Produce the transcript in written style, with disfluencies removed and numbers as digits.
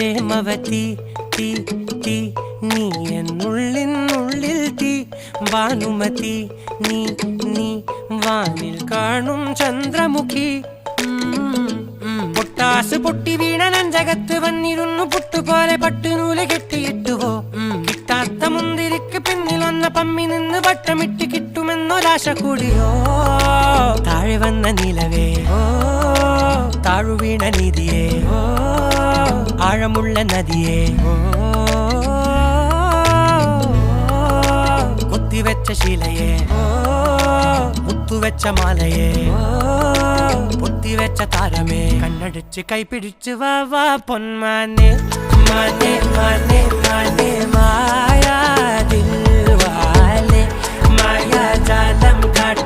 പ്രേമവതി തീ തീ നീ എന്നുള്ളിൽ തീ ഭാനുമതി നീ നീ വാനിൽ കാണും ചന്ദ്രമുഖി പൊട്ടാസ് പൊട്ടി വീണ നെഞ്ചകത്ത് വന്നിരുന്നു പുട്ടുപോലെ പട്ടുനൂല് കെട്ടിയിട്ടുവോ കിട്ടാത്ത മുന്തിരിക്ക് പിന്നിൽ വന്ന പമ്മി നിന്ന് വട്ടമിട്ട് കിട്ടുമെന്നൊരാശ കൂടിയോ താഴെ വന്ന നിലവേ താഴു വീണ നിധിയേ ആഴമുള്ള നദിയേ കൊത്തിവെച്ച ശിലയേ മുത്തുവെച്ച മാലയേ പൊത്തിവെച്ച താരമേ കണ്ണടിച്ച് കൈപിടിച്ച് വാ വാ പൊന്മാനെ മാനെ മാനെ മാനെ മായാ ദിൽവാലെ മായാ ജാലം കാട്ടി